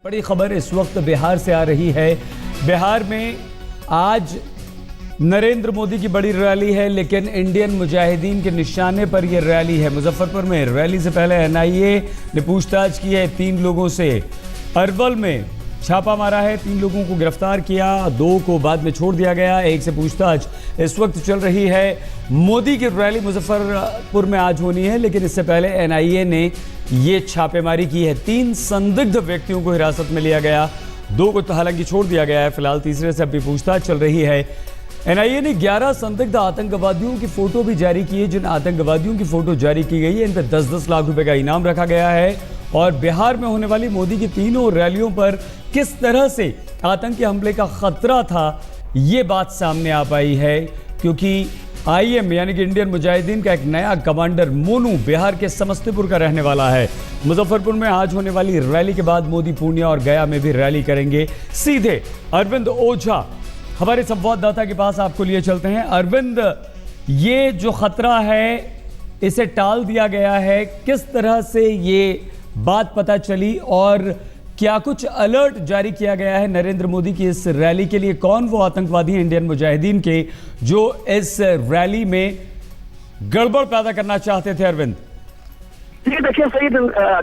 बड़ी खबर इस वक्त बिहार से आ रही है। बिहार में आज नरेंद्र मोदी की बड़ी रैली है, लेकिन इंडियन मुजाहिदीन के निशाने पर यह रैली है। मुजफ्फरपुर में रैली से पहले एनआईए ने पूछताछ की है 3 लोगों से। अरवल में छापा मारा है, 3 लोगों को गिरफ्तार किया, 2 को बाद में छोड़ दिया गया, 1 से पूछताछ इस वक्त चल रही है। मोदी की रैली मुजफ्फरपुर में आज होनी है, लेकिन इससे पहले एनआईए ने ये छापेमारी की है। 3 संदिग्ध व्यक्तियों को हिरासत में लिया गया, 2 को तो हालांकि छोड़ दिया गया है। फिलहाल तीसरे से अभी पूछताछ चल रही है। एनआईए ने 11 संदिग्ध आतंकवादियों की फोटो भी जारी की है। जिन आतंकवादियों की फोटो जारी की गई है, इन पर 10-10 लाख रुपए का इनाम रखा गया है। और बिहार में होने वाली मोदी की तीनों रैलियों पर किस तरह से आतंकी हमले का खतरा था, ये बात सामने आ पाई है, क्योंकि आईएम यानी कि इंडियन मुजाहिदीन का एक नया कमांडर मोनू बिहार के समस्तीपुर का रहने वाला है। मुजफ्फरपुर में आज होने वाली रैली के बाद मोदी पूर्णिया और गया में भी रैली करेंगे। सीधे अरविंद ओझा हमारे संवाददाता के पास आपको लिए चलते हैं। अरविंद, ये जो खतरा है इसे टाल दिया गया है, किस तरह से ये बात पता चली और क्या कुछ अलर्ट जारी किया गया है नरेंद्र मोदी की इस रैली के लिए? कौन वो आतंकवादी हैं इंडियन मुजाहिदीन के जो इस रैली में गड़बड़ पैदा करना चाहते थे? अरविंद जी देखिए सईद,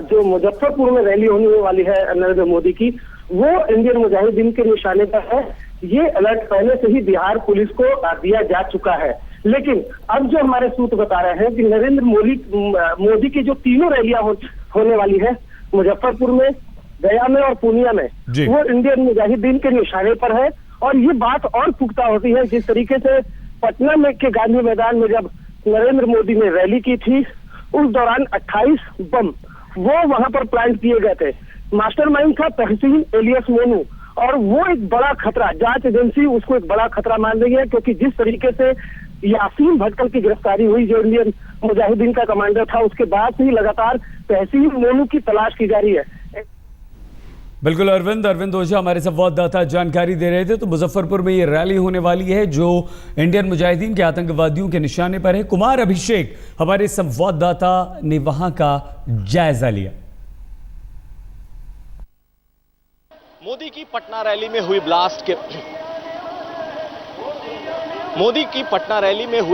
जो मुजफ्फरपुर में रैली होने वाली है नरेंद्र मोदी की, वो इंडियन मुजाहिदीन के निशाने पर है। ये अलर्ट पहले से ही बिहार पुलिस को दिया जा चुका है, लेकिन अब जो हमारे सूत्र बता रहे हैं कि नरेंद्र मोदी की जो तीनों रैलियां होने वाली है मुजफ्फरपुर में, गया में और पूर्णिया में, वो इंडियन मुजाहिदीन के निशाने पर है। और ये बात और पुख्ता होती है जिस तरीके से पटना में के गांधी मैदान में जब नरेंद्र मोदी ने रैली की थी, उस दौरान 28 बम वो वहां पर प्लांट किए गए थे। मास्टरमाइंड था तहसीन एलियस मोनू, और वो एक बड़ा खतरा, जांच एजेंसी उसको एक बड़ा खतरा मान रही है, क्योंकि जिस तरीके से यासीन भटकल की गिरफ्तारी हुई जो इंडियन मुजाहिदीन का कमांडर था, उसके बाद से ही लगातार तहसीन मोनू की तलाश की जा रही है। बिल्कुल अरविंद ओझा हमारे संवाददाता जानकारी दे रहे थे। तो मुजफ्फरपुर में ये रैली होने वाली है जो इंडियन मुजाहिदीन के आतंकवादियों के निशाने पर है। कुमार अभिषेक हमारे संवाददाता ने वहां का जायजा लिया। मोदी की पटना रैली में हुए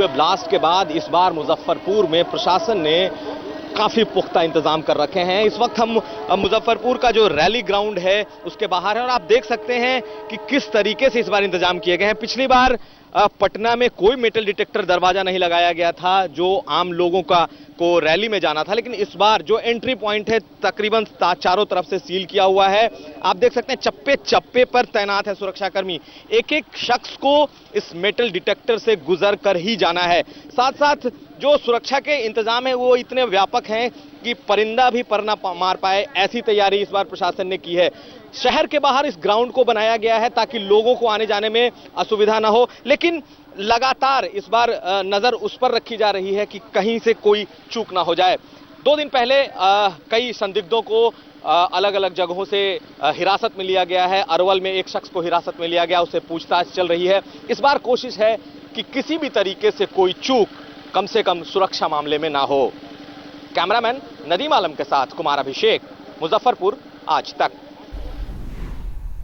ब्लास्ट के बाद इस बार मुजफ्फरपुर में प्रशासन ने काफी पुख्ता इंतजाम कर रखे हैं। इस वक्त हम मुजफ्फरपुर का जो रैली ग्राउंड है उसके बाहर है, और आप देख सकते हैं कि किस तरीके से इस बार इंतजाम किए गए हैं। पिछली बार पटना में कोई मेटल डिटेक्टर दरवाजा नहीं लगाया गया था जो आम लोगों को रैली में जाना था, लेकिन इस बार जो एंट्री पॉइंट है तकरीबन चारों तरफ से सील किया हुआ है। आप देख सकते हैं चप्पे चप्पे पर तैनात है सुरक्षाकर्मी, एक एक शख्स को इस मेटल डिटेक्टर से गुजर कर ही जाना है। साथ साथ जो सुरक्षा के इंतजाम है वो इतने व्यापक हैं कि परिंदा भी पर ना मार पाए, ऐसी तैयारी इस बार प्रशासन ने की है। शहर के बाहर इस ग्राउंड को बनाया गया है ताकि लोगों को आने जाने में असुविधा ना हो, लेकिन लगातार इस बार नजर उस पर रखी जा रही है कि कहीं से कोई चूक ना हो जाए। 2 दिन पहले कई संदिग्धों को अलग अलग जगहों से हिरासत में लिया गया है। अरवल में एक शख्स को हिरासत में लिया गया, उससे पूछताछ चल रही है। इस बार कोशिश है कि किसी भी तरीके से कोई चूक कम से कम सुरक्षा मामले में ना हो। कैमरामैन नदीम आलम के साथ कुमार अभिषेक, मुजफ्फरपुर आज तक।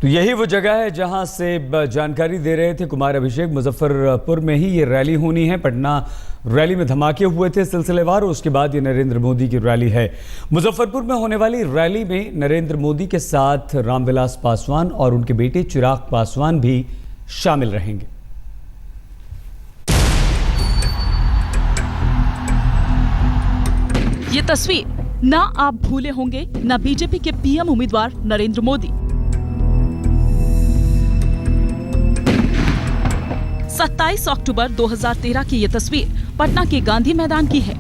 तो यही वो जगह है जहां से जानकारी दे रहे थे कुमार अभिषेक। मुजफ्फरपुर में ही ये रैली होनी है। पटना रैली में धमाके हुए थे सिलसिलेवार, उसके बाद ये नरेंद्र मोदी की रैली है। मुजफ्फरपुर में होने वाली रैली में नरेंद्र मोदी के साथ रामविलास पासवान और उनके बेटे चिराग पासवान भी शामिल रहेंगे। ये तस्वीर ना आप भूले होंगे ना बीजेपी के पीएम उम्मीदवार नरेंद्र मोदी। 27 अक्टूबर 2013 की ये तस्वीर पटना के गांधी मैदान की है।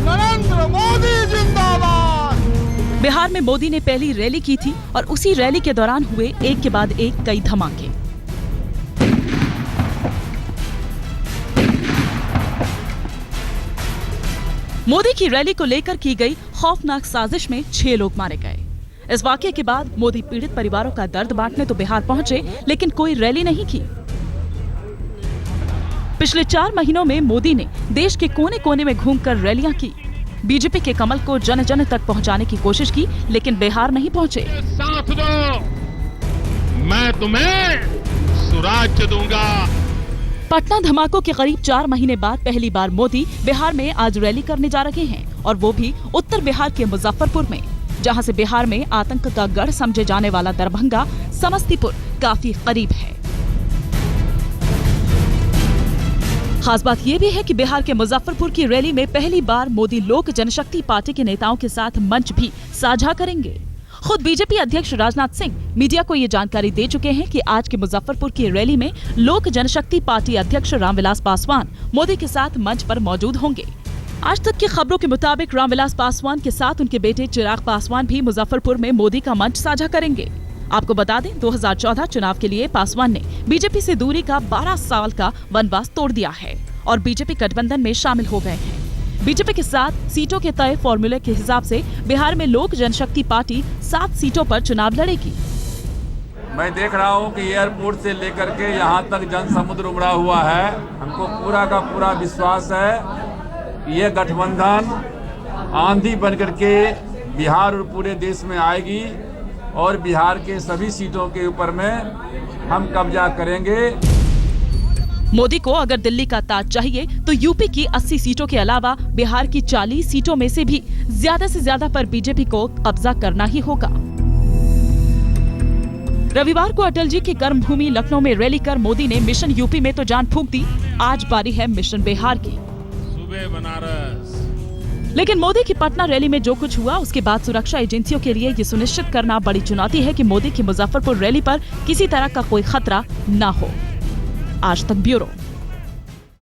नरेंद्र मोदी जिंदाबाद। बिहार में मोदी ने पहली रैली की थी और उसी रैली के दौरान हुए एक के बाद एक कई धमाके। मोदी की रैली को लेकर की गई खौफनाक साजिश में 6 लोग मारे गए। इस वाकये के बाद मोदी पीड़ित परिवारों का दर्द बांटने तो बिहार पहुंचे, लेकिन कोई रैली नहीं की। पिछले 4 महीनों में मोदी ने देश के कोने कोने में घूमकर रैलियां की। बीजेपी के कमल को जन जन तक पहुंचाने की कोशिश की, लेकिन बिहार नहीं पहुंचे। साथ दो, मैं तुम्हें सुराज्य दूंगा। पटना धमाकों के करीब 4 महीने बाद पहली बार मोदी बिहार में आज रैली करने जा रहे हैं, और वो भी उत्तर बिहार के मुजफ्फरपुर में, जहां से बिहार में आतंक का गढ़ समझे जाने वाला दरभंगा समस्तीपुर काफी करीब है। खास बात यह भी है कि बिहार के मुजफ्फरपुर की रैली में पहली बार मोदी लोक जनशक्ति पार्टी के नेताओं के साथ मंच भी साझा करेंगे। खुद बीजेपी अध्यक्ष राजनाथ सिंह मीडिया को ये जानकारी दे चुके हैं कि आज के मुजफ्फरपुर की रैली में लोक जनशक्ति पार्टी अध्यक्ष रामविलास पासवान मोदी के साथ मंच पर मौजूद होंगे। आज तक की खबरों के मुताबिक रामविलास पासवान के साथ उनके बेटे चिराग पासवान भी मुजफ्फरपुर में मोदी का मंच साझा करेंगे। आपको बता दें, 2014 चुनाव के लिए पासवान ने बीजेपी से दूरी का 12 साल का वनवास तोड़ दिया है और बीजेपी गठबंधन में शामिल हो गए हैं। बीजेपी के साथ सीटों के तय फॉर्मूले के हिसाब से बिहार में लोक जनशक्ति पार्टी 7 सीटों पर चुनाव लड़ेगी। मैं देख रहा हूं कि एयरपोर्ट से लेकर के यहां तक जन समुद्र उमड़ा हुआ है। हमको पूरा का पूरा विश्वास है ये गठबंधन आंधी बनकर के बिहार और पूरे देश में आएगी और बिहार के सभी सीटों के ऊपर में हम कब्जा करेंगे। मोदी को अगर दिल्ली का ताज चाहिए तो यूपी की 80 सीटों के अलावा बिहार की 40 सीटों में से भी ज्यादा से ज्यादा पर बीजेपी को कब्जा करना ही होगा। रविवार को अटल जी की कर्मभूमि लखनऊ में रैली कर मोदी ने मिशन यूपी में तो जान फूंक दी। आज बारी है मिशन बिहार की। सुबह बनारस। लेकिन मोदी की पटना रैली में जो कुछ हुआ उसके बाद सुरक्षा एजेंसियों के लिए ये सुनिश्चित करना बड़ी चुनौती है कि मोदी की मुजफ्फरपुर रैली पर किसी तरह का कोई खतरा न हो। आज तक ब्यूरो।